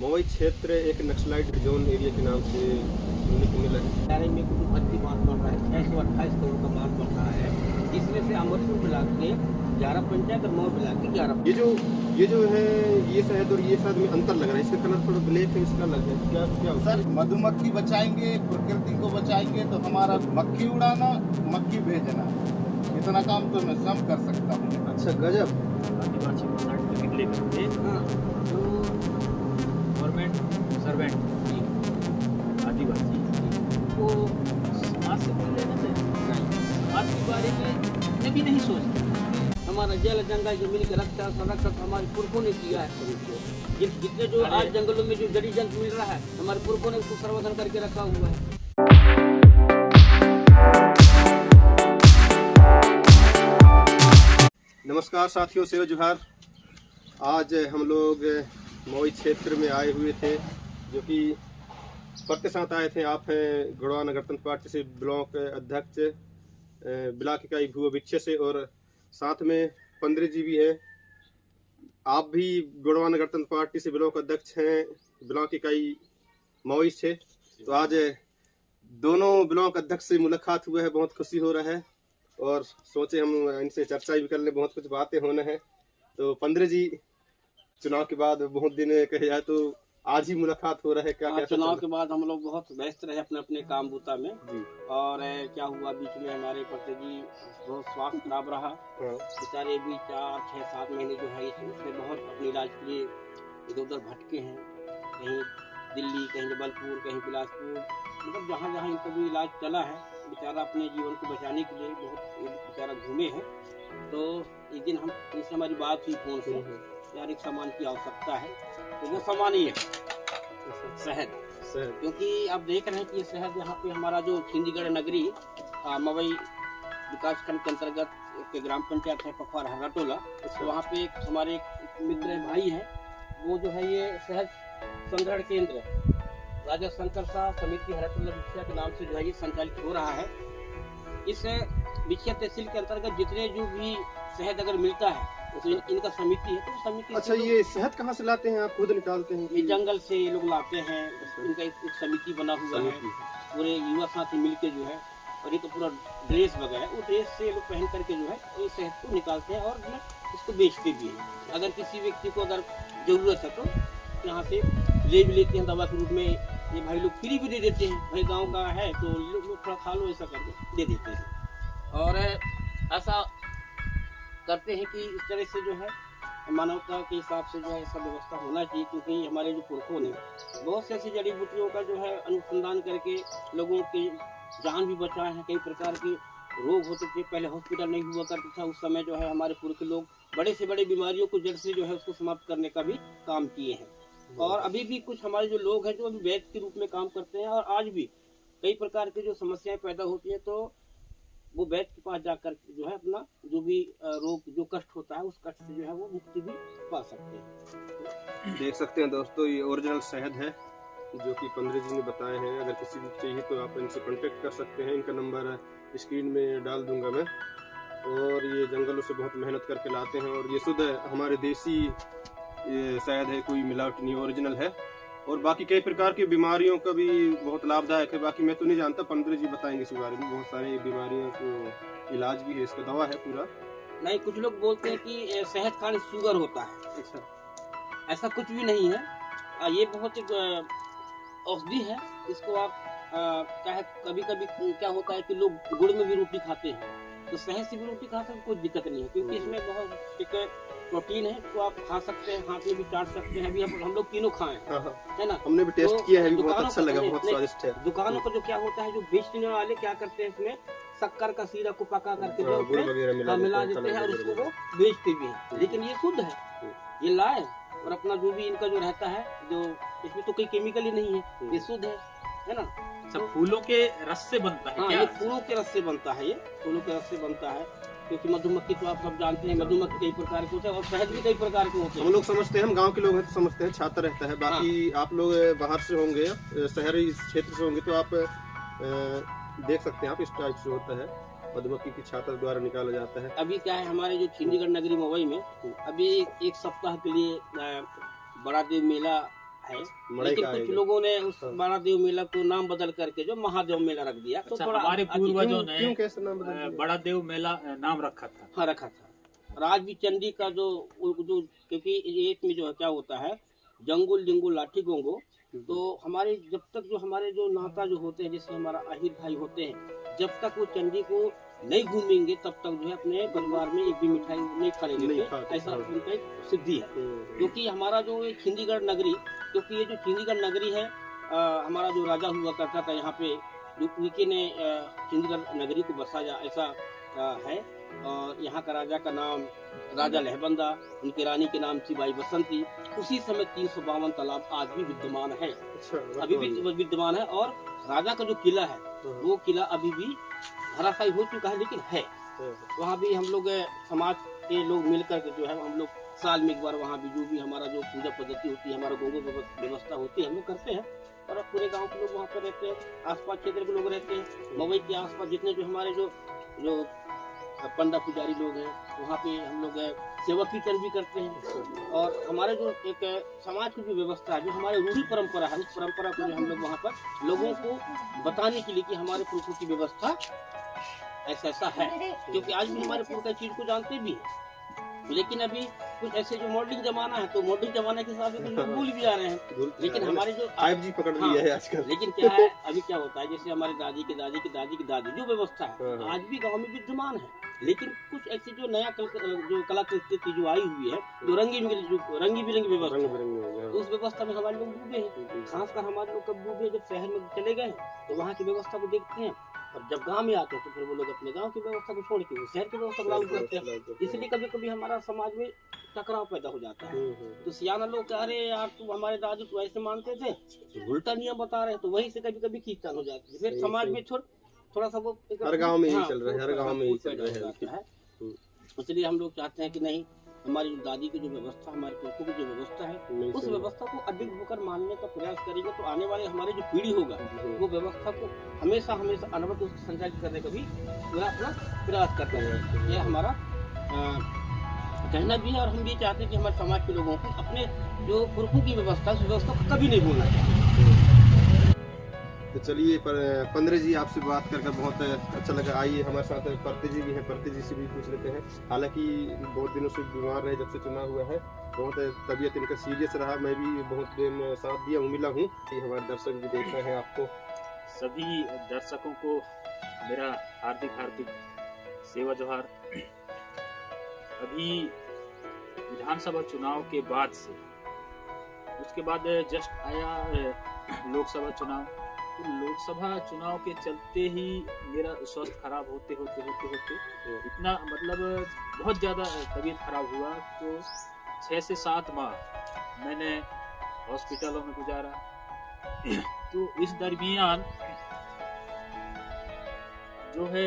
मवई क्षेत्र एक naxalite zone area के नाम से सुनने को मिला है। दायरे में कुछ भर्ती मार्ग बढ़ रहा है, 628 करोड़ का मार्ग बढ़ रहा है। इसमें से अमरपुर मिला के 11 पंचायत और मऊ मिला के 11। ये जो है ये शहद और ये शहद में अंतर लग रहा है। इसका कलर थोड़ा ब्लैक है, इसका अलग है। क्या क्या सर, मधुमक्खी बचाएंगे, प्रकृति को बचाएंगे तो हमारा मक्खी उड़ाना, मक्खी भेजना, इतना काम तो मैं स्वयं कर सकता हूँ। अच्छा, गजब। आदिवासी को सर्टिफिकेट लेकर के गवर्नमेंट सर्वेंट आदिवासी को समाज से कोई लेना चाहिए, समाज के बारे में कभी नहीं सोचते। हमारा जल जंगल जमीन का रक्षा संरक्षण हमारे पुरखों ने किया है। जितने जो आज जंगलों में जो जड़ी जंतु मिल रहा है, हमारे पुरखों ने उसको संवर्धन करके रखा हुआ है। नमस्कार साथियों, सेवा जोहार। आज हम लोग मवई क्षेत्र में आए हुए थे, जो कि सबके साथ आए थे। आप हैं गढ़वा नगर तंत्र पार्टी से ब्लॉक अध्यक्ष, ब्लॉक इकाई भू विक्षय से, और साथ में 15 जी भी हैं। आप भी गढ़वा नगर तंत्र पार्टी से ब्लॉक अध्यक्ष हैं, ब्लॉक इकाई मवई से। तो आज दोनों ब्लॉक अध्यक्ष से मुलाकात हुआ है, बहुत खुशी हो रहा है और सोचे हम इनसे चर्चा भी कर ले, बहुत कुछ बातें होना है। तो 15 जी, चुनाव के बाद बहुत दिन कहे जाए तो आज ही मुलाकात हो रहा है। क्या चुनाव के बाद हम लोग बहुत व्यस्त रहे अपने अपने काम बूता में जी। और क्या हुआ, बीच में हमारे पति जी बहुत स्वास्थ्य खराब रहा। बेचारे भी 4-6-7 महीने जो है इसमें बहुत अपने इलाज के लिए इधर उधर भटके हैं, कहीं दिल्ली, कहीं जबलपुर, कहीं बिलासपुर, मतलब जहाँ जहाँ इनका भी इलाज चला है। बेचारा अपने जीवन को बचाने के लिए बहुत बेचारा घूमे हैं। तो एक दिन हम इससे हमारी बात हुई फोन से, यार एक सामान की आवश्यकता है। तो वो सामान ही है शहद। क्योंकि आप देख रहे हैं कि ये शहद यहाँ पे हमारा जो छिंदीगढ़ नगरी मवई विकास खंड के अंतर्गत एक ग्राम पंचायत है पखवार हरा टोला। तो वहाँ पे एक हमारे एक मित्र भाई हैं, वो जो है ये शहद संग्रहण केंद्र राजा शंकर शाह समिति हरटोला विक्षया के नाम से जो है ये संचालित हो रहा है। इस विक्षया तहसील के अंतर्गत जितने जो भी शहद अगर मिलता है तो इनका समिति है। तो समिति, अच्छा, ये शहद कहाँ से लाते हैं? आप खुद निकालते हैं? ये जंगल से ये लोग लाते हैं। इनका एक समिति बना हुआ है, पूरे युवा साथी मिलके जो है, और ये तो पूरा ड्रेस वगैरह, वो ड्रेस से लोग पहन करके जो है ये शहद को निकालते हैं और जो है इसको बेचते भी हैं। अगर किसी व्यक्ति को अगर जरूरत है तो यहाँ से ले भी लेते हैं दवा के रूप में। ये भाई लोग फ्री भी दे देते हैं, भाई गांव का है तो लोग थोड़ा खा लो, ऐसा करके दे देते हैं। और ऐसा करते हैं कि इस तरह से जो है मानवता के हिसाब से जो है ऐसा व्यवस्था होना चाहिए। क्योंकि हमारे जो पुरखों ने बहुत से ऐसी जड़ी बूटियों का जो है अनुसंधान करके लोगों की जान भी बचाए हैं। कई प्रकार के रोग होते थे, पहले हॉस्पिटल नहीं हुआ करता था, उस समय जो है हमारे पुरख लोग बड़े से बड़े बीमारियों को जड़ से जो है उसको समाप्त करने का भी काम किए हैं। और अभी भी कुछ हमारे जो लोग हैं जो अभी वैद्य के रूप में काम करते हैं, और आज भी कई प्रकार की जो समस्याएं पैदा होती है तो वो वैद्य के पास जाकर जो है अपना जो भी रोग, जो कष्ट होता है उस कष्ट से जो है वो मुक्ति भी पा सकते हैं। देख सकते हैं दोस्तों, ये ओरिजिनल शहद है जो कि 15 जी ने बताए हैं। अगर किसी को चाहिए तो आप इनसे कांटेक्ट कर सकते हैं। इनका नंबर स्क्रीन में डाल दूंगा मैं। और ये जंगलों से बहुत मेहनत करके लाते हैं और ये शुद्ध हमारे देसी ये शहद है, कोई मिलावट नहीं, ओरिजिनल है। और बाकी कई प्रकार की बीमारियों का भी बहुत लाभदायक है। बाकी मैं तो नहीं जानता, 15 जी बताएंगे इस बारे में। बहुत सारी बीमारियों को इलाज भी है, इसका दवा है पूरा। नहीं, कुछ लोग बोलते हैं कि शहद खाने से शुगर होता है। अच्छा, ऐसा कुछ भी नहीं है। ये बहुत एक औषधि है। इसको आप चाहे कभी कभी क्या होता है कि लोग गुड़ में भी रोटी खाते हैं, तो शहद से भी रोटी खा सकते, कोई दिक्कत नहीं है। क्योंकि इसमें बहुत एक प्रोटीन है, तो आप खा सकते हैं, हाथ में भी चाट सकते हैं। अभी हम लोग तीनों खाएं, है ना? हमने भी टेस्ट किया है, बहुत अच्छा लगा, नहीं, बहुत स्वादिष्ट है। दुकानों पर जो क्या होता है, जो बेचने वाले क्या करते हैं, इसमें शक्कर का सीरा को पका करके जो गुड़ वगैरह मिला देते हैं और उसको वो बेचते भी हैं। लेकिन ये शुद्ध है, ये लाए और अपना जो भी इनका जो रहता है, जो इसमें तो कोई केमिकल ही नहीं है, ये शुद्ध है ना? सब फूलों के रस से बनता है। हाँ, क्या? ये फूलों के रस से बनता है, ये फूलों के रस से बनता है। क्योंकि मधुमक्खी तो आप सब जानते हैं, मधुमक्खी कई प्रकार के होते हैं और शहद भी कई प्रकार के होते हैं। हम लोग समझते हैं, हम गांव के लोग हैं तो समझते हैं छाता रहता है। बाकी आप लोग बाहर से होंगे, शहरी क्षेत्र से होंगे, तो आप देख सकते हैं, आप इस टाइप से होता है। मधुमक्खी की छाता द्वारा निकाला जाता है। अभी क्या है, हमारे जो छिंदीगढ़ नगरी मवई में अभी एक सप्ताह के लिए बड़ा देव मेला है, मड़ई लेकिन का कुछ आयोजन। लोगों ने उस हाँ। बड़ा देव मेला को नाम बदल करके जो महादेव मेला रख दिया। तो अच्छा, थोड़ा हमारे पूर्वजों ने क्यों कैसे नाम बदल दिया? बड़ा देव मेला नाम रखा था। हाँ रखा था। और आज भी चंडी का जो क्योंकि एक में जो है क्या होता है, जंगुल जिंगुल लाठी गोंगो, तो हमारे जब तक जो हमारे जो नाता जो होते हैं, जैसे हमारा आहिर भाई होते हैं, जब तक वो चंडी को नहीं घूमेंगे तब तक जो है अपने परिवार में एक भी मिठाई नहीं खाने नहीं देते, खाते, ऐसा हाँ। उनका एक सिद्धि है। क्योंकि हमारा जो ये खिंडीगढ़ नगरी, क्योंकि ये जो खिंडीगढ़ नगरी है, हमारा जो राजा हुआ करता था यहाँ पे, जो उनके ने खिंडीगढ़ नगरी को बसाया, ऐसा है। और यहाँ का राजा का नाम राजा लहबंदा, उनकी रानी के नाम थी बाई बसंती। उसी समय 352 तालाब आज भी विद्यमान है, अच्छा, अभी भी विद्यमान है। और राजा का जो किला है, वो किला अभी भी धराशायी हो चुका है, लेकिन है। वहाँ भी हम लोग समाज के लोग मिलकर के जो है, हम लोग साल में एक बार वहाँ भी जो भी हमारा जो पूजा पद्धति होती है, हमारा गोगो व्यवस्था होती है, हम लोग करते हैं। और अब पूरे गांव के लोग वहाँ पर रहते हैं, आसपास क्षेत्र के लोग रहते हैं, मवई के आसपास जितने जो हमारे जो पंडा पुजारी लोग हैं, वहाँ पे हम लोग सेवा कीर्तन भी करते हैं। और हमारे जो एक समाज की जो व्यवस्था है, जो हमारे रूढ़ी परंपरा है, उस परंपरा को जो हम लोग वहाँ पर लोगों को बताने के लिए कि हमारे पुरखों की व्यवस्था ऐसा ऐसा है। क्योंकि आज भी हमारे पुरख चीज को जानते भी हैं, लेकिन अभी कुछ ऐसे जो मॉडर्न जमाना है, तो मॉडर्न जमाने के हिसाब से कुछ लोग भूल भी जा रहे हैं। लेकिन हमारे जो 5G पकड़ लिया है आजकल। लेकिन क्या है, अभी क्या होता है, जैसे हमारे दादी की दादी की दादी की दादी जो व्यवस्था है हाँ। आज भी गांव में विद्यमान है। लेकिन कुछ ऐसी जो नया जो कलाकृति जो आई हुई है, जो रंगी बिरंगी व्यवस्था रंग है, बिरंगे हो गए। तो उस व्यवस्था में हमारे लोग डूबे हैं। खासकर हमारे लोग कब डूबे, जब शहर में चले गए तो वहाँ की व्यवस्था को देखते हैं, और जब गांव में आते हैं तो फिर वो लोग अपने गांव की व्यवस्था को छोड़ के वो शहर की व्यवस्था को लागू करते हैं। इसलिए कभी कभी हमारा समाज में टकराव पैदा हो जाता है। तो सियाना लोग कह रहे यार, तू हमारे दादी तो ऐसे मानते थे, तो उल्टा नियम बता रहे हैं, तो वहीं से कभी कभी खींचतान हो जाती है। फिर समाज में थोड़ा सा वो हर गांव में यही हाँ, चल रहा है, हर गांव में यही चल पैदा रहा हो जाता है। इसलिए हम लोग चाहते हैं कि नहीं, हमारी जो दादी की जो व्यवस्था, हमारे पुरखों की जो व्यवस्था है, उस व्यवस्था को अधिक होकर मानने का प्रयास करेंगे तो आने वाले हमारे जो पीढ़ी होगा, वो व्यवस्था को हमेशा हमेशा अनवरत उसको संचालित करने का भी पूरा अपना प्रयास करता है। यह हमारा कहना भी है। और हम भी चाहते हैं कि हमारे समाज के लोगों को अपने जो पुरखों की व्यवस्था, उस व्यवस्था को कभी नहीं भूलना चाहिए। तो चलिए, पंद्रह जी आपसे बात कर बहुत अच्छा लगा। आइए, हमारे साथ परते जी भी हैं, परते जी से भी पूछ लेते हैं। हालांकि बहुत दिनों से बीमार रहे, जब से चुना हुआ है, बहुत तबीयत इनका सीरियस रहा। मैं भी बहुत दिन साथ दिया हूँ, मिला हूँ। हमारे दर्शक भी देख रहे हैं आपको। सभी दर्शकों को मेरा हार्दिक सेवा जोहार। अभी विधानसभा चुनाव के बाद से, उसके बाद जस्ट आया लोकसभा चुनाव। तो लोकसभा चुनाव के चलते ही मेरा स्वास्थ्य खराब होते इतना मतलब बहुत ज़्यादा तबीयत खराब हुआ। तो 6 से 7 माह मैंने हॉस्पिटलों में गुजारा। तो इस दरमियान जो है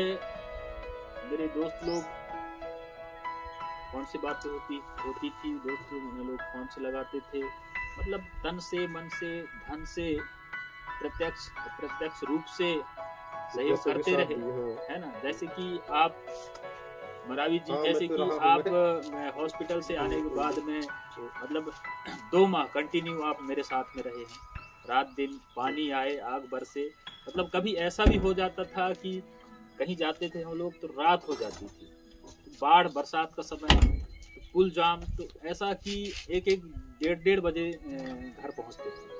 मेरे दोस्त लोग फोन से बात होती थी, दोस्त लोग फोन से लगाते थे, मतलब तन से, मन से, धन से, प्रत्यक्ष रूप से सहयोग करते रहे, है ना। जैसे कि आप मरावी जी, जैसे कि आप हॉस्पिटल से आने के बाद में मतलब 2 माह कंटिन्यू आप मेरे साथ में रहे हैं, रात दिन, पानी आए, आग बरसे। मतलब कभी ऐसा भी हो जाता था कि कहीं जाते थे हम लोग तो रात हो जाती थी, बाढ़ बरसात का समय, तो पुल जाम, तो ऐसा कि 1-1, 1:30 बजे घर पहुंचते थे।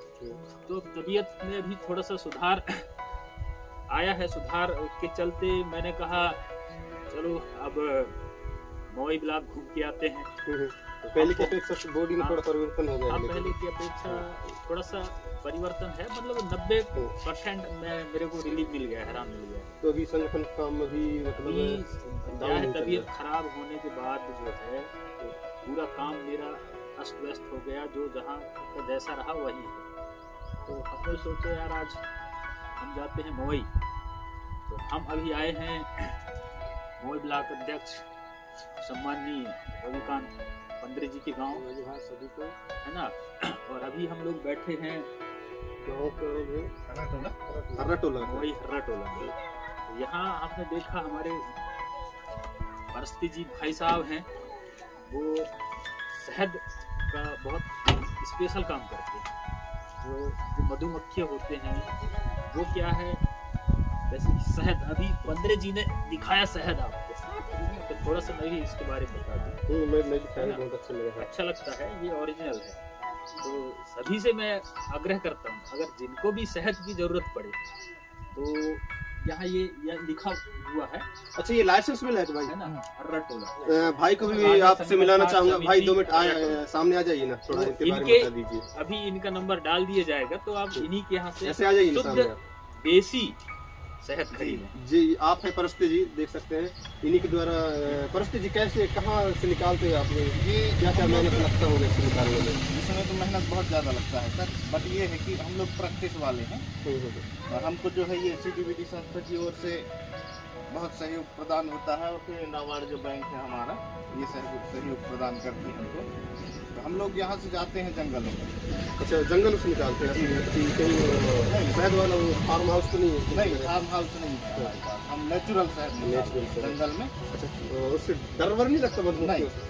तो तबीयत में अभी थोड़ा सा सुधार आया है। सुधार के चलते मैंने कहा चलो अब मवई ब्लॉक घूम के आते हैं। तो पहले की अपेक्षा बॉडी में थोड़ा परिवर्तन हो गया है। पहले की अपेक्षा थोड़ा सा परिवर्तन है, मतलब 90% में मेरे को रिलीफ मिल गया है, आराम मिल गया है। तो अभी संगठन काम अभी मतलब क्या है, तबीयत खराब होने के बाद जो है पूरा काम मेरा अस्त व्यस्त हो गया, जो जहाँ का जैसा रहा वही है। तो हमने सोचा यार आज हम जाते हैं मवई। तो हम अभी आए हैं मवई ब्लॉक अध्यक्ष सम्माननीय रविकांत पंद्रे जी के गांव, सभी को, है ना। और अभी हम लोग बैठे हैं मवई हर्रा टोला। यहाँ आपने देखा हमारे परस्ती जी भाई साहब हैं, वो शहद का बहुत स्पेशल काम करते हैं। जो मधुमक्खियाँ होते हैं वो क्या है, जैसे कि शहद, अभी 15 जी ने दिखाया शहद आपको, तो थोड़ा सा मैं भी इसके बारे में बता दूं। मैं नहीं दिखाया, बहुत अच्छा लगा। अच्छा लगता है, ये ओरिजिनल है। तो सभी से मैं आग्रह करता हूँ, अगर जिनको भी शहद की जरूरत पड़े तो यहाँ ये लिखा हुआ है। अच्छा, ये लाइसेंस मिला है तो भाई, है ना, अर्रा टोला। भाई को भी आपसे मिलाना चाहूंगा। भाई 2 मिनट सामने आ जाइए ना, थोड़ा इनके बारे में बता दीजिए। अभी इनका नंबर डाल दिया जाएगा, तो आप इन्हीं के यहाँ से ऐसे आ जाइए ना शुद्ध सामने। देसी शहद खरीदें। जी, आप है परस्ते जी, देख सकते हैं इन्हीं के द्वारा। परस्ते जी कैसे, कहाँ से निकालते हैं आप लोग? ये क्या क्या मेहनत लगता होगा इसको निकालने में? इसमें तो मेहनत बहुत ज़्यादा लगता है सर, बट ये है कि हम लोग प्रैक्टिस वाले हैं और हमको जो है ये CDBD संस्था की ओर से बहुत सहयोग प्रदान होता है, और फिर नाबार्ड जो बैंक है हमारा, ये सहयोग प्रदान करती है हमको। तो हम लोग यहाँ से जाते हैं जंगलों में। अच्छा, जंगल से निकालते हैं? कहीं शहद वाला वो फार्म हाउस तो नहीं है? नहीं, फार्म हाउस नहीं है हमारे पास, हम नेचुरल शहद निकालते हैं जंगल में। अच्छा, उससे डर वर नहीं लगता मधुमक्खियों से?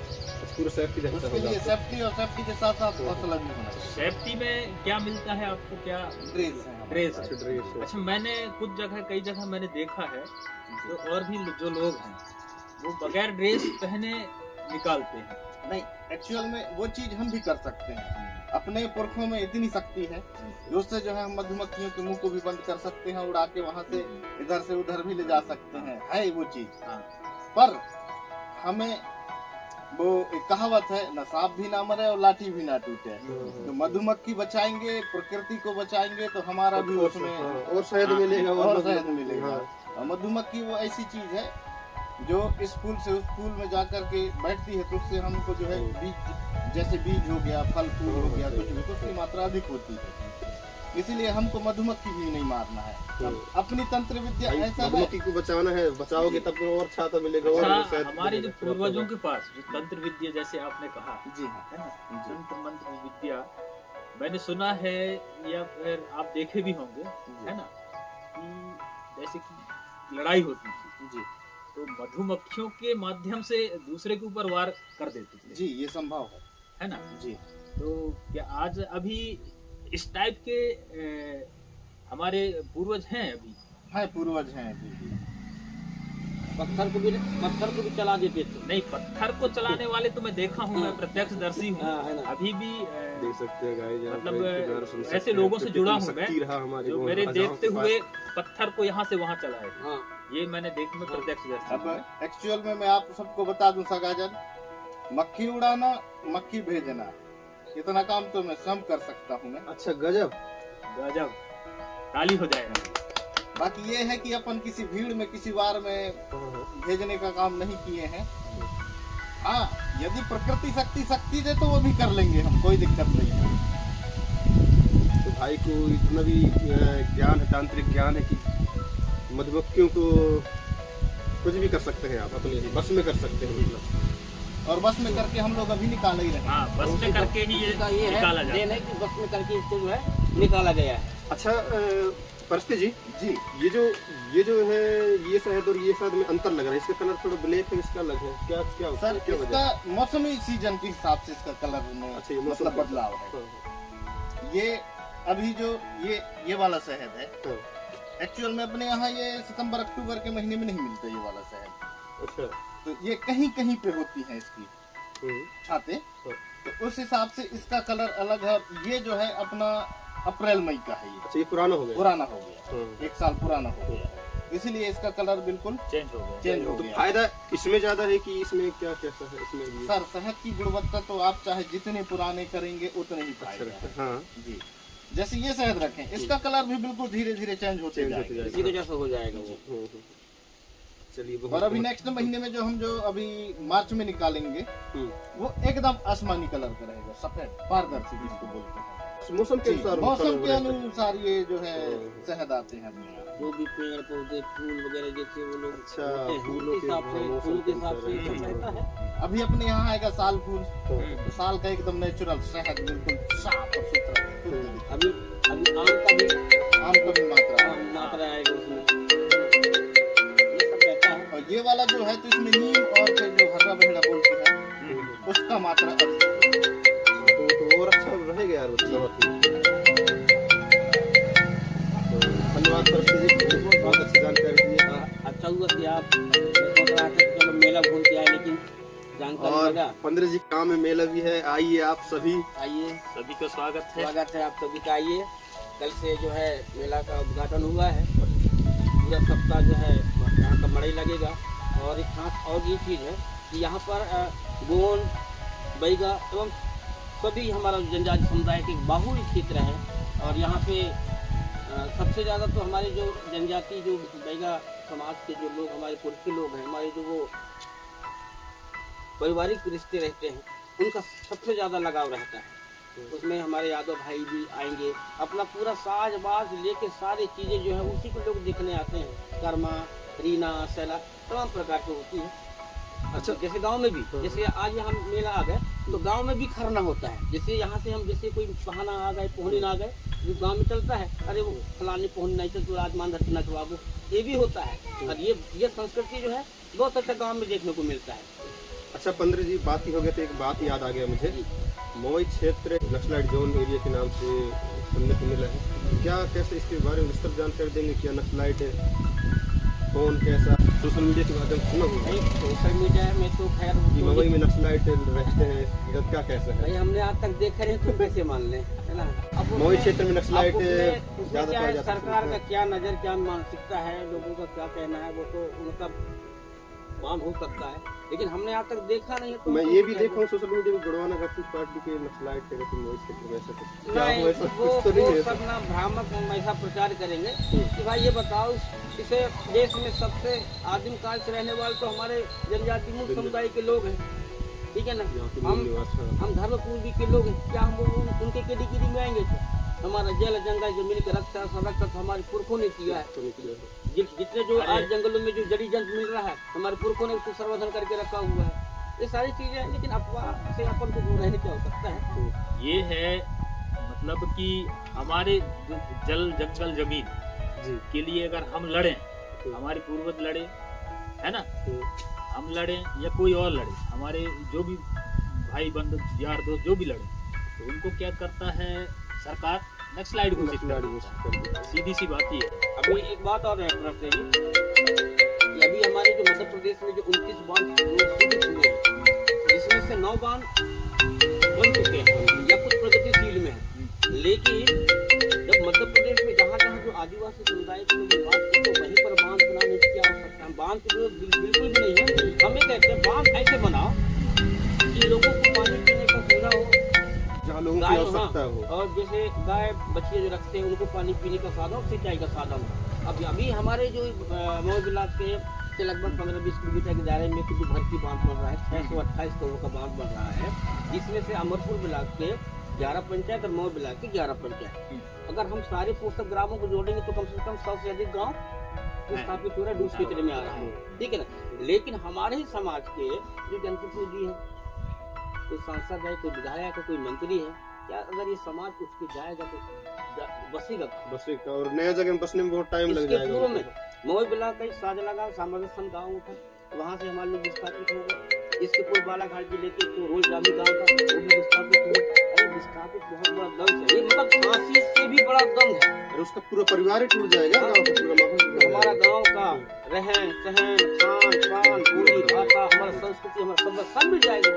पूरा सेफ्टी रहता उसके लिए सेफ्टी, और सेफ्टी के साथ साथ हौसला भी होना चाहिए। सेफ्टी में क्या मिलता है आपको, क्या ड्रेस है हमारे ड्रेस? पास। ड्रेस। अच्छा, मैंने कुछ जगह, कई जगह मैंने देखा है, तो और भी जो लोग हैं वो बगैर ड्रेस पहने निकालते हैं। नहीं, एक्चुअल में वो चीज हम भी कर सकते हैं। अपने पुरखों में इतनी शक्ति है कि उससे जो है हम मधुमक्खियों के मुंह को भी बंद कर सकते हैं, उड़ा के वहां से इधर से उधर भी ले जा सकते हैं, है वो चीज। हाँ। पर हमें वो एक कहावत है, न सांप भी ना मरे और लाठी भी ना टूटे। तो मधुमक्खी बचाएंगे, प्रकृति को बचाएंगे, तो हमारा भी उसमें और शहद मिलेगा, और शहद मिलेगा। और मधुमक्खी वो ऐसी चीज है जो इस फूल से उस फूल में जाकर के बैठती है, तो उससे हमको जो है बीज, जैसे बीज हो गया, फल फूल हो गया, कुछ भी, तो उसकी मात्रा अधिक होती है। इसीलिए हमको मधुमक्खी भी नहीं मारना है। अपनी तंत्र विद्या ऐसा है, मधुमक्खी को बचाना है, बचाओगे तब तो और छाता मिलेगा। और अच्छा, शहद हमारे जो मिलेगा। पूर्वजों के पास जो तंत्र विद्या, जैसे आपने कहा, जी हाँ, है ना, तंत्र मंत्र विद्या, मैंने सुना है या फिर आप देखे भी होंगे, है ना, कि जैसे कि लड़ाई होती थी जी तो मधुमक्खियों के माध्यम से दूसरे के ऊपर वार कर देते थे, जी, ये संभव है ना। जी। तो क्या आज अभी इस टाइप के हमारे पूर्वज हैं? अभी है, पूर्वज हैं अभी भी। पत्थर को भी चला देते थे। नहीं, पत्थर को चलाने वाले तो मैं देखा हूँ, मैं प्रत्यक्षदर्शी हूँ। हाँ, है ना। अभी भी देख सकते हैं गाइस, मतलब ऐसे लोगों से जुड़ा हूँ मैं, जो मेरे देखते हुए पत्थर को यहाँ से वहाँ चलाए। हाँ। ये मैंने देख में प्रत्यक्षदर्शी अब हूँ। एक्चुअल में मैं आप सबको बता दूं सगाजन, मक्खी उड़ाना, मक्खी भेजना, इतना काम तो मैं स्वयं कर सकता हूँ मैं। अच्छा, गजब गजब, ताली हो जाएगा। बाकी ये है कि अपन किसी भीड़ में, किसी वार में भेजने का काम नहीं किए हैं। हाँ, यदि प्रकृति शक्ति दे तो वो भी कर लेंगे हम, कोई दिक्कत नहीं है। तो भाई को इतना भी ज्ञान है, तांत्रिक ज्ञान है कि मधुमक्खियों को कुछ भी कर सकते हैं आप, अपने बस में कर सकते हैं मतलब। और बस में करके हम लोग अभी निकाल ही रहे हैं। हाँ, बस में करके ही ये इसका ये निकाला है जाता देन है कि बस में करके इसको जो है निकाला गया है। अच्छा, परस्ते जी, जी, ये जो है, ये शहद और ये शहद में अंतर लग रहा है। इसका कलर थोड़ा ब्लैक है, इसका अलग है, क्या क्या सर, क्या वजह इसका है? मौसमी सीजन के हिसाब से इसका कलर में अच्छा, ये मौसम मतलब बदलाव है। ये अभी जो ये वाला शहद है, एक्चुअल में अपने यहाँ ये सितंबर अक्टूबर के महीने में नहीं मिलता ये वाला शहद। अच्छा, तो ये कहीं कहीं पे होती है इसकी छाते, तो उस हिसाब से इसका कलर अलग है। ये जो है अपना अप्रैल मई का है। ये अच्छा, ये पुराना हो गया, पुराना हो गया, 1 साल पुराना हो गया, इसीलिए इसका कलर बिल्कुल चेंज हो गया। चेंज हो तो गया। फायदा इसमें ज्यादा है कि इसमें क्या कैसा है इसमें भी? सर, शहद की गुणवत्ता तो आप चाहे जितने पुराने करेंगे उतने ही अच्छा फायदा लगता है। है। हाँ, जी, जैसे ये शहद रखें, इसका कलर भी बिल्कुल धीरे धीरे चेंज होते चेंज होते जाएगा। जाएगा। इसी को जैसा हो जाएगा वो। चलिए, और अभी नेक्स्ट महीने में जो हम अभी मार्च में निकालेंगे, वो एकदम आसमानी कलर का रहेगा, सफेद पारदर्शी जिसको बोलते हैं। मौसम के जी, अनुसार मौसम के अनुसार ये जो है शहद आते हैं अपने यहाँ। जो भी पेड़ पौधे फूल वगैरह जैसे वो लोग अच्छा, होते हैं, फूलों उस के हिसाब से मौसम फूलों के के हिसाब से अनुसार सब रहता है। अभी अपने यहाँ आएगा साल फूल, तो साल का एकदम नेचुरल शहद बिल्कुल साफ और सुथरा शुद्ध दिखेगा। अभी आम का भी मात्रा आएगा उसमें, ये सब रहता है। और ये वाला जो है तो इसमें नीम और फिर जो हरा बहेड़ा बोलते हैं उसका मात्रा अधिक है। तो और अच्छा रहेगा यार, मतलब आप सोच रहा था कि चलो मेला घूम के आए, लेकिन जानकारी और लगा। 15 जी काम में मेला भी है, आइए आप सभी। आइए, सभी का स्वागत है। स्वागत है आप सभी का। आइए, कल से जो है मेला का उद्घाटन हुआ है और पूरा सप्ताह जो है यहाँ का मड़ई लगेगा। और एक खास और ये चीज़ है कि यहाँ पर गोंड, बैगा एवं सभी हमारा जनजाति समुदाय के बाहुल्य क्षेत्र है। और यहाँ पे सबसे ज़्यादा तो हमारे जो जनजाति जो बैगा समाज के जो लोग, हमारे पुरखे लोग हैं, हमारे जो वो पारिवारिक रिश्ते रहते हैं, उनका सबसे ज़्यादा लगाव रहता है। उसमें हमारे यादव भाई भी आएंगे, अपना पूरा साज बाज लेके सारी चीज़ें जो है उसी को लोग देखने आते हैं। कर्मा, रीना, सैला तमाम प्रकार की होती है। अच्छा, जैसे गांव में भी, जैसे आज यहाँ मेला आ गए तो गांव में भी खरना होता है। जैसे यहाँ से हम जैसे कोई पहाना आ गए, पोहनी आ गए, जो गांव में चलता है, अरे वो फलानी पोहनी नहीं चल तो आज मान धरती नचवाबो, ये भी होता है। और ये संस्कृति जो है बहुत अच्छा गाँव में देखने को मिलता है। अच्छा 15 जी, बात ही हो गई तो एक बात याद आ गया मुझे। मऊ क्षेत्र नक्सलाइट जोन एरिया के नाम से सुनने को मिला है, क्या कैसे इसके बारे में विस्तृत जानकारी देंगे? क्या नक्सलाइट है, कौन, कैसा? सोशल मीडिया के माध्यम से सुना हुआ है। सोशल मीडिया में तो खैर मऊ में नक्सलाइट रहते हैं, जब क्या कैसा है भाई हमने आज तक देखे नहीं तो कैसे मान लें, है ना। अब मऊ क्षेत्र में नक्सलाइट उसमें ज्यादा क्या पाया है, जाता है। सरकार का क्या नजर, क्या मानसिकता है, लोगों का क्या कहना है, वो तो उनका मान हो सकता है, लेकिन हमने आज तक देखा नहीं है। तो मैं ये भी देखा हूँ सोशल मीडिया में गढ़वाना गठबंधन पार्टी के नक्सलाइट है, मऊ क्षेत्र में ऐसा कुछ क्या नहीं, हुआ? ऐसा वो कुछ तो नहीं है। सब ना भ्रामक ऐसा प्रचार करेंगे कि भाई ये बताओ, इसे देश में सबसे आदिम काल से रहने वाले तो हमारे जनजाति मूल समुदाय के लोग हैं, ठीक है ना। हम धर्म पूर्वी के लोग हैं, क्या हम उनके केडी में आएंगे? हमारा जल जंगल जमीन का रक्षा संरक्षण हमारे पुरखों ने किया है। जितने जो आज जंगलों में जो जड़ी जंतु मिल रहा है, हमारे पुरखों ने उसको संवर्धन करके रखा हुआ है। ये सारी चीजें, लेकिन अफवाह से अपन को दूर रहने की आवश्यकता है। ये है मतलब कि हमारे जल जंगल जमीन के लिए अगर हम लड़ें, हमारे पूर्वज लड़े, है ना, हम लड़े या कोई और लड़े, हमारे जो भी भाई बंधु यार दोस्त जो भी लड़े, तो उनको क्या करता है सरकार? नक्सलाइट घोषित कर देता है। सीधी सी बात ये है। अभी एक बात और है तरफ से कि अभी हमारे जो मध्य प्रदेश में जो 29 बांध सूचित हुए हैं, जिसमें से 9 बांध बन चुके हैं या कुछ प्रगतिशील में है। लेकिन जब मध्य प्रदेश में जहाँ जहाँ जो आदिवासी समुदाय के लोग निवास करते हैं, वहीं पर बांध बनाने की क्या आवश्यकता है? बांध की जरूरत बिल्कुल भी नहीं है। हमें कहते हैं बांध ऐसे बनाओ कि लोगों को पानी पीने का सुविधा हो, जहाँ लोगों की आवश्यकता हो, और जैसे गाय बच्चे जो रखते हैं उनको पानी पीने का साधन और सिंचाई का साधन हो। अभी हमारे जो मऊ जिला के लगभग 15-20 किलोमीटर के दायरे में कुछ भर्ती बांध बन रहा है, 628 करोड़ का बांध बन रहा है, जिसमें से अमरपुर ब्लॉक के 11 पंचायत और मऊ ब्लॉक के 11 पंचायत। अगर हम सारे पोषक ग्रामों को जोड़ेंगे तो कम से कम 100 से अधिक गाँव स्थापित हो रहा है, दूसरे क्षेत्र में आ रहा है, ठीक है ना। लेकिन हमारे ही समाज के जो जनप्रतिनिधि है, कोई सांसद है, कोई विधायक है, कोई मंत्री है, क्या अगर ये समाज उसके जाएगा तो बसेगा? और नया जगह में बसने में बहुत टाइम लग जाएगा। पूर्व में मऊ ब्लॉक का साजला गाँव सामरसन गाँव था, वहाँ से हमारे लोग विस्थापित हो गए। इसके पूर्व बालाघाट जिले के तो रोजगामी गाँव था, वो भी विस्थापित हुए। अरे विस्थापित बहुत बड़ा दम है, ये मतलब फांसी से भी बड़ा दम है। और उसका पूरा परिवार ही टूट जाएगा, गाँव का पूरा माहौल। हमारा गाँव का रहन सहन, खान पान, बोली भाषा, हमारा संस्कृति, हमारा सभ्यता सब मिल जाएगा।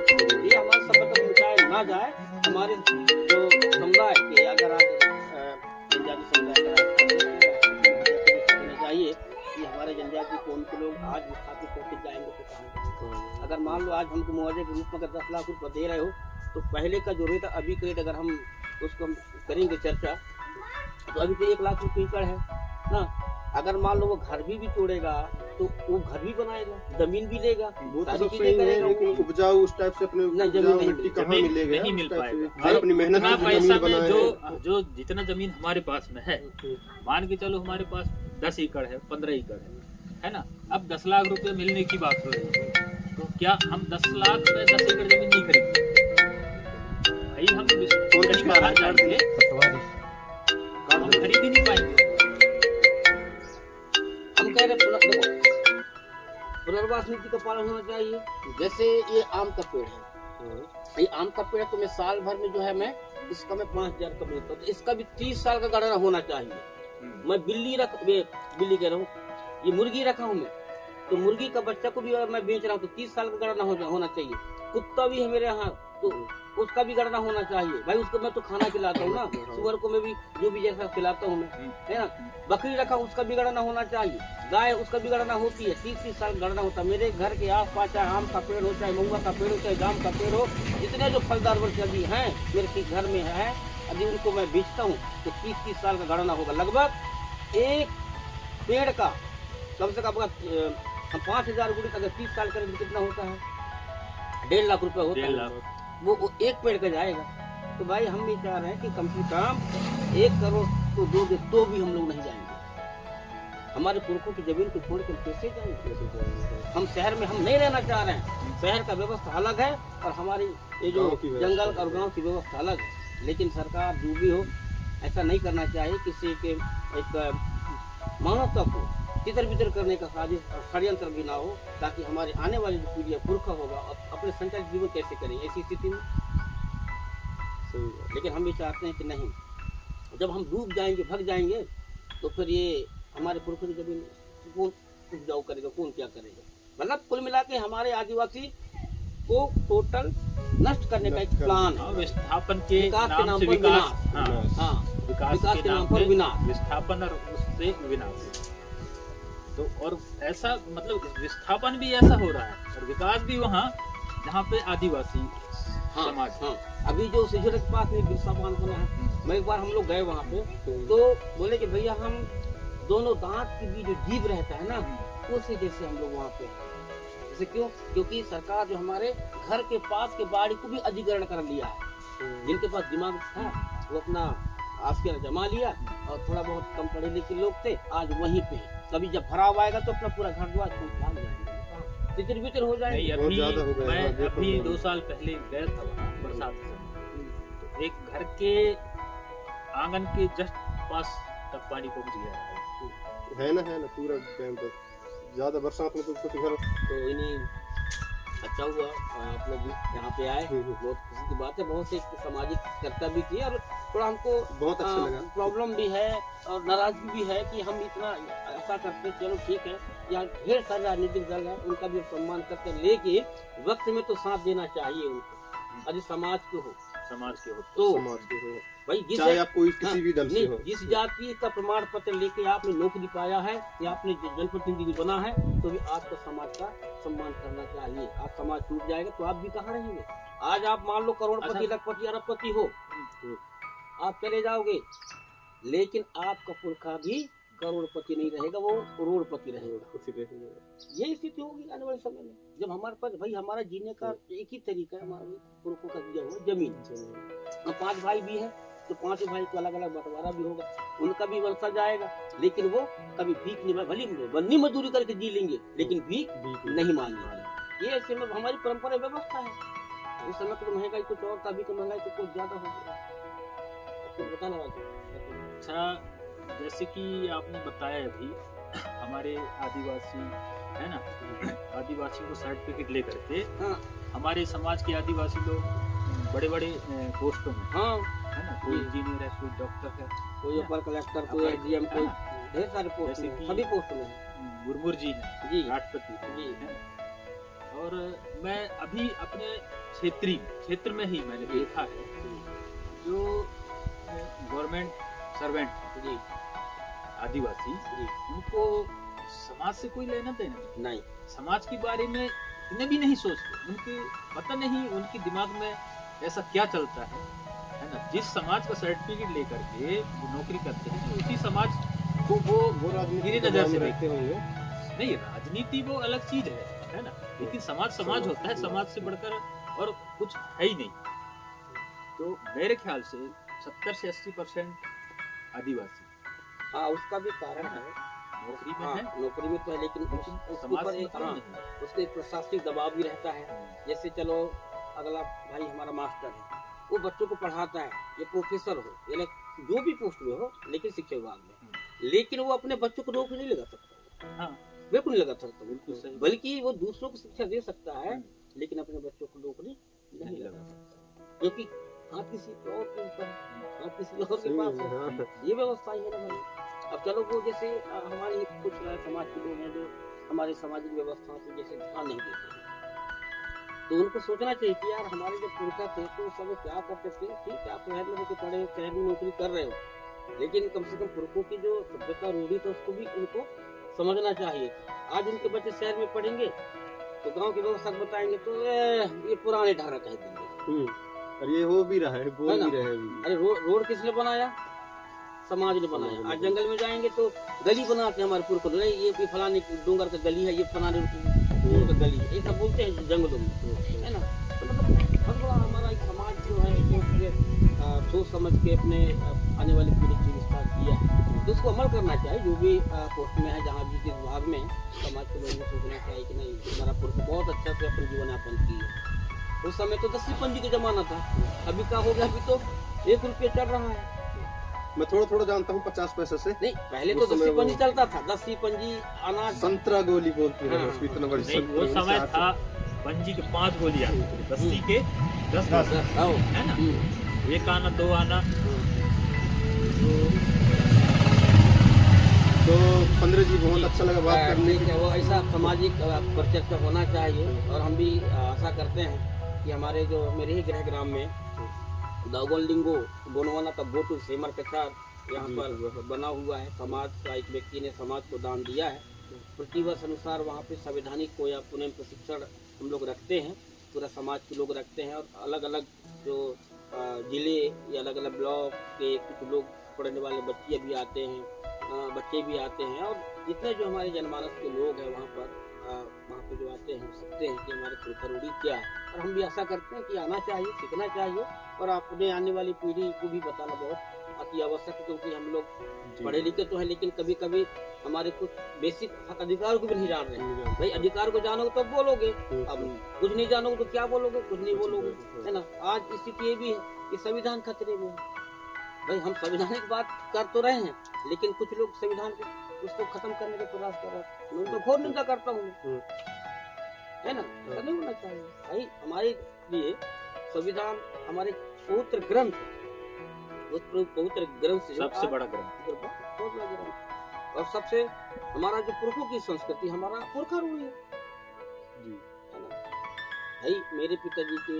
ये हमारा सभ्यता मिटाया ना जाए, हमारे जो समुदाय के अगर आज जनजाति समुदाय का चाहिए कि हमारे जनजाति कौन के लोग आज विस्थापित होकर जाएंगे तो कहाँ? अगर मान लो आज हमको मुआवजे के रूप में अगर 10 लाख रुपये दे रहे हो, तो पहले का जो रेट अभी का रेट अगर हम उसको करेंगे चर्चा, तो अभी तो 1 लाख रुपये एकड़ है ना। अगर मान लो वो घर भी तोड़ेगा तो वो घर भी बनाएगा, जमीन भी लेगा, वो तो सब सही है, लेकिन उपजाऊ उस टाइप से अपने उपजाऊ मिट्टी कहाँ मिलेगा? नहीं मिल पाएगा। और अपनी मेहनत से पैसा जमीन में जो जितना जमीन हमारे पास में है, मान के चलो हमारे पास 10 एकड़ है, 15 एकड़ है ना। अब 10 लाख रुपए मिलने की बात हो रही है, तो क्या हम 10 लाख में 10 एकड़ जमीन नहीं खरीदेंगे? भाई हम खरीद ही नहीं पाएंगे। हम कह रहे पुनर्वास नीति का पालन होना चाहिए। जैसे ये आम का पेड़ है, ये आम का पेड़ है, तो मैं साल भर में जो है मैं इसका मैं 5000 का बेचता हूँ, तो इसका भी 30 साल का गणना होना चाहिए। मैं बिल्ली कह रहा हूँ, ये मुर्गी रखा हूँ मैं, तो मुर्गी का बच्चा को भी अगर मैं बेच रहा हूँ तो 30 साल का गणना होना चाहिए। कुत्ता भी है मेरे यहाँ तो उसका भी गणना होना चाहिए भाई, उसको मैं तो खाना खिलाता हूँ ना, सुअर को मैं भी जो भी जैसा खिलाता हूँ मैं, है ना। बकरी रखा उसका भी गणना होना चाहिए, गाय उसका भी गणना होती है, 30-30 साल गणना होता है। मेरे घर के आस पास चाहे आम का पेड़ हो, चाहे महुआ का पेड़ हो, चाहे जाम का पेड़ हो, जितने जो फलदार वृक्ष अभी हैं मेरे घर में है, अभी उनको मैं बेचता हूँ तो 30-30 साल का गणना होगा। लगभग एक पेड़ का कम से कम हम 5,000 गुड़ी अगर 30 साल करें तो कितना होता है, 1.5 लाख रुपया होता है। वो एक पेड़ का जाएगा। तो भाई हम भी चाह रहे हैं कि कम से कम 1 करोड़ तो दोगे तो भी हम लोग नहीं जाएंगे। हमारे पुरखों की जमीन को छोड़ कर कैसे जाएंगे? हम शहर में हम नहीं रहना चाह रहे हैं। शहर का व्यवस्था अलग है और हमारी ये जो जंगल और गांव की व्यवस्था अलग है। लेकिन सरकार जो भी हो ऐसा नहीं करना चाहिए, किसी के एक मानवता को तितर बितर करने का साजिश और षड्यंत्र भी ना हो, ताकि हमारे आने वाली जो पीढ़ी पुरखा होगा अपने संचालित जीवन कैसे करेंगे ऐसी स्थिति में। लेकिन हम भी चाहते हैं कि नहीं, जब हम डूब जाएंगे भग जाएंगे तो फिर ये हमारे पुरखों की जमीन कौन उपजाऊ करेगा, कौन क्या करेगा। मतलब कुल मिला के हमारे आदिवासी को टोटल नष्ट करने का एक प्लान है। विस्थापन के विकास के नाम पर विनाश। हाँ, विकास के नाम पर विनाश, विस्थापन और उससे विनाश। तो और ऐसा मतलब विस्थापन भी ऐसा हो रहा है और विकास भी वहाँ जहाँ पे आदिवासी समाज। हाँ, अभी जो सिजर के पास में बिरसा बांध बना है, मैं एक बार हम लोग गए वहाँ पे तो बोले कि भैया हम दोनों दांत के भी जो जीव रहता है ना, उसी जैसे हम लोग वहाँ पे जैसे क्यों, क्योंकि सरकार जो हमारे घर के पास के बाड़ी को भी अधिग्रहण कर लिया है। जिनके पास दिमाग था वो अपना आस्किया जमा लिया और थोड़ा बहुत कम पढ़े लिखे लोग थे आज वहीं पे। कभी जब भराव आएगा तो अपना पूरा घर द्वार भाग जाएंगे, तितर बितर हो जाएंगे। मैं अभी 2 साल पहले गया था वहाँ बरसात में, तो एक घर के आंगन के जस्ट पास तक पानी पहुँच गया है ना पूरा डैम पर। ज्यादा बरसात में तो कुछ घर तो इन्हीं अच्छा हुआ आप लोग भी यहाँ पे आए, बहुत खुशी की बात है। बहुत से सामाजिक चर्चा भी की और थोड़ा हमको बहुत अच्छा लगा। प्रॉब्लम भी है और नाराजगी भी है कि हम इतना ऐसा करते, चलो ठीक है, यहाँ ढेर सारे राजनीतिक दल है उनका भी सम्मान करते हैं, लेकिन वक्त में तो साथ देना चाहिए उनको। यदि समाज के हो तो भाई चाहे आप कोई किसी भी दल से हो, जिस जाति का प्रमाण पत्र लेके आपने नौकरी पाया है या आपने जनप्रतिनिधि बना है तो भी आपको समाज का सम्मान करना चाहिए। आज समाज टूट जाएगा तो आप भी कहाँ रहेंगे। आज आप मान लो करोड़पति लखपति अरबपति हो, आप चले जाओगे, लेकिन आपका पुरखा भी करोड़पति नहीं रहेगा, वो करोड़पति रहेगा। यही स्थिति होगी आने वाले समय में, जब हमारे पास भाई हमारा जीने का एक ही तरीका है, हमारे पुरखों का दिया हुआ जमीन। हम 5 भाई भी हैं तो 5 भाई को अलग अलग बंटवारा भी होगा, उनका भी वंशज आएगा, लेकिन वो कभी भीख नहीं, भली बन्नी मजदूरी करके जी लेंगे लेकिन भीख नहीं मांगेंगे। ये ऐसे में हमारी परंपरा व्यवस्था है। उस समय तो महंगाई कुछ और, तभी तो महंगाई तो कुछ ज्यादा हो गया। तो बताना अच्छा, जैसे कि आपने बताया अभी हमारे आदिवासी है ना, आदिवासी को सर्टिफिकेट लेकर के हमारे समाज के आदिवासी लोग बड़े बड़े पोस्टों में है ना, कोई इंजीनियर है, कोई डॉक्टर है, कोई अपर कलेक्टर, कोई एसडीएम, कोई ढेर सारे पोस्ट में, सभी पोस्ट में है। मुर्मू जी हैं जी, राष्ट्रपति जी हैं। और मैं अभी अपने क्षेत्र में ही मैंने देखा है जो गवर्नमेंट सर्वेंट जी आदिवासी जी, उनको समाज से कोई लेना देना नहीं, समाज के बारे में इतने भी नहीं सोचते, उनके पता नहीं उनके दिमाग में ऐसा क्या चलता है ना। जिस समाज का सर्टिफिकेट लेकर के वो नौकरी करते हैं तो उसी समाज को वो गिरी नजर से देखते होंगे। नहीं, राजनीति वो अलग चीज है ना, लेकिन समाज होता है, समाज से बढ़कर और कुछ है ही नहीं। तो मेरे ख्याल से 70 से 80% आदिवासी। हाँ, उसका भी कारण है, नौकरी में है, नौकरी में तो है, लेकिन उसके ऊपर उसके प्रशासनिक दबाव भी रहता है। जैसे चलो अगला भाई हमारा मास्टर है, वो बच्चों को पढ़ाता है, ये प्रोफेसर हो या जो भी पोस्ट में हो, लेकिन शिक्षा विभाग में, लेकिन वो अपने बच्चों को नौकरी नहीं लगा सकता। बिल्कुल नहीं लगा सकता, बिल्कुल सही। बल्कि वो दूसरों को शिक्षा दे सकता है, लेकिन अपने बच्चों को नौकरी नहीं लगा सकता, क्योंकि हाथ किसी और के ऊपर, हाथ किसी और के पास है। ये व्यवस्था ही है ना भाई। अब चलो वो जैसे हमारी कुछ समाज के लोग हैं जो हमारी सामाजिक व्यवस्थाओं पर जैसे ध्यान नहीं देते हैं। तो उनको सोचना चाहिए कि यार हमारे जो पुरखा थे तो उस समय क्या करते थे। ठीक है, आप शहर में रहते पढ़े, शहर में नौकरी कर रहे हो, लेकिन कम से कम पुरखों की जो सभ्यता रूढ़ी तो उसको भी उनको समझना चाहिए। आज उनके बच्चे शहर में पढ़ेंगे तो गांव के लोग सब बताएंगे तो ये पुराने ढारा कह देंगे। और ये हो भी रहा है, बोल भी रहे हैं। अरे रोड किसने बनाया? समाज ने बनाया। आज जंगल में जाएंगे तो गली बनाते हमारे पुरखों, ये फलाने डूंगर का गली है, ये फलाने डूंगर का गली है, ये सब बोलते हैं जंगलों में, है ना। तो मतलब बहुत बड़ा हमारा एक समाज जो है सोच समझ के अपने आने वाली पीढ़ी की विस्तार किया, तो उसको अमल करना चाहिए। जो भी पोस्ट में है, जहाँ भी जिस विभाग में, समाज के लोगों को सोचना चाहिए कि नहीं हमारा पुरख बहुत अच्छा से अपना जीवन यापन किया। उस समय तो 10वीं पंजी का जमाना था, अभी क्या हो गया? अभी तो 1 रुपये चल रहा है। मैं थोड़ा थोड़ा जानता हूँ 50 पैसे से। नहीं, पहले तो 10वीं पंजी चलता था, 10वीं पंजी अनाज संतरा गोली बोलते हैं उसको, इतना बड़ी नहीं, वो समय था पंजी के 5 गोली आती थी, 10 के 10 है ना, 1 आना 2 आना। तो 15 जी बहुत अच्छा लगा बात करने के। वो ऐसा सामाजिक परिचर्चा होना चाहिए, और हम भी आशा करते हैं कि हमारे जो मेरे ही गृह ग्राम में दागोलिंगो गोनवाना का बोटू सेमर कचार यहाँ पर बना हुआ है। समाज का एक व्यक्ति ने समाज को दान दिया है। प्रतिवर्ष अनुसार वहाँ पे संवैधानिक को या पुनः प्रशिक्षण हम लोग रखते हैं, पूरा समाज के लोग रखते हैं, और अलग अलग जो जिले या अलग अलग ब्लॉक के कुछ लोग पढ़ने वाले बच्चे भी आते हैं, और जितने जो हमारे जनमानस के लोग हैं वहाँ पे जो आते हैं सीखते हैं कि हमारे पुरखा रूढ़ी क्या है। और हम भी आशा करते हैं कि आना चाहिए, सीखना चाहिए, और अपने आने वाली पीढ़ी को भी बताना बहुत अति आवश्यक है, क्योंकि हम लोग पढ़े लिखे तो हैं, लेकिन कभी कभी हमारे कुछ बेसिक हक अधिकार को भी नहीं जान रहे। भाई अधिकार को जानोगे तो बोलोगे, अब कुछ नहीं जानोगे तो क्या बोलोगे? कुछ नहीं बोलोगे, है ना। आज स्थिति ये भी है कि संविधान खतरे में है। भाई हम संविधान की बात कर तो रहे हैं, लेकिन कुछ लोग संविधान को उसको खत्म करने का प्रयास कर रहे हैं। मैं तो घोर निंदा करता हूँ, है ना। ऐसा नहीं होना चाहिए। भाई हमारे लिए संविधान हमारे पवित्र ग्रंथ है, उस पवित्र ग्रंथ से सबसे बड़ा ग्रंथ, बहुत बड़ा ग्रंथ, और सबसे हमारा जो पुरखों की संस्कृति, हमारा पुरखा रूढ़ी है, है ना। भाई मेरे पिताजी के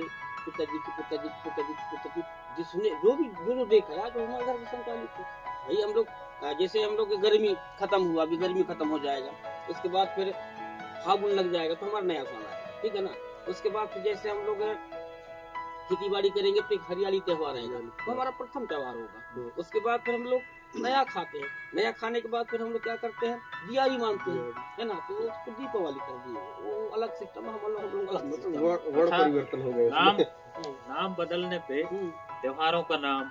जिसने जो देखा यार, जो हमारे घर में संचालित है। भाई हम लोग जैसे हम लोग गर्मी खत्म हुआ, अभी गर्मी खत्म हो जाएगा, उसके बाद फिर फागुन लग जाएगा तो हमारा नया साल आएगा, ठीक है ना। उसके बाद फिर जैसे हम लोग खेती बाड़ी करेंगे तो एक हरियाली त्योहार आएगा, तो हमारा प्रथम त्योहार होगा। उसके बाद फिर हम लोग नया खाते हैं, नया खाने के बाद फिर हम लोग क्या करते हैं, दिवाली मानते हैं, है ना। तो उसको दीपावली कर दिए, वो अलग सिस्टम है, हम लोग अलग वर्ड परिवर्तन हो गया। नाम बदलने पे त्योहारों का नाम,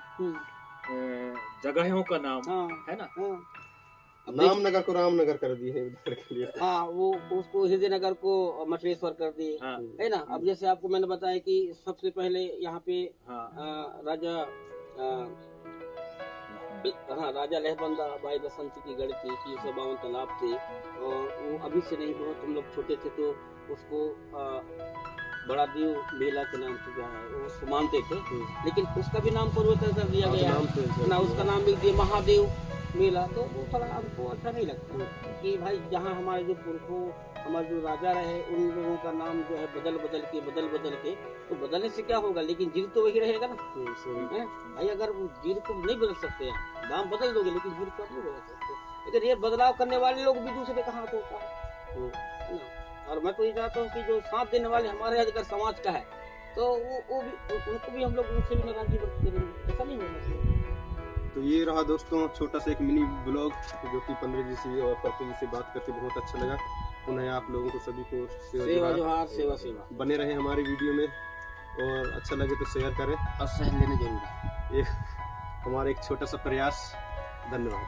जगहों का नाम, है ना। नामनगर को रामनगर कर दिए हैं उधर के लिए। हाँ, वो उसको हृदय नगर को मचलेश्वर कर दिए, है ना। अब जैसे आपको मैंने बताया कि सबसे पहले यहाँ पे राजा लहबंदा बाई बसंती की गढ़ थी, 352 तालाब थे, और वो अभी से नहीं, बहुत हम लोग छोटे थे तो उसको बड़ा देव मेला के नाम से जो है वो उसको मानते थे, लेकिन उसका भी नाम परिवर्तन कर दिया गया ना, उसका नाम लिख दिया महादेव मेला। तो वो थोड़ा हमको अच्छा नहीं लगता कि भाई जहाँ हमारे जो पुरखों, हमारे जो राजा रहे, उन लोगों का नाम जो है बदल बदल के तो बदलने से क्या होगा, लेकिन जीर तो वही रहेगा ना। भाई अगर जीर को नहीं बदल सकते, नाम बदल दोगे लेकिन जीर को नहीं बदल सकते, लेकिन ये बदलाव करने वाले लोग भी दूसरे का हाथ होता है ना। और मैं तो ये चाहता हूँ कि जो साथ देने वाले हमारे अगर समाज का है तो वो भी, उनको भी हम लोग उनसे भी नाराजगी व्यक्त करेंगे, ऐसा नहीं होना चाहिए। तो ये रहा दोस्तों छोटा सा एक मिनी ब्लॉग, जो कि 15 जी से और पर्पल जी से बात करके बहुत अच्छा लगा। पुनः आप लोगों को सभी को सेवा जोहार, सेवा बने रहे हमारी वीडियो में, और अच्छा लगे तो शेयर करें और सहन लेना जरूरी। ये हमारा एक छोटा सा प्रयास। धन्यवाद।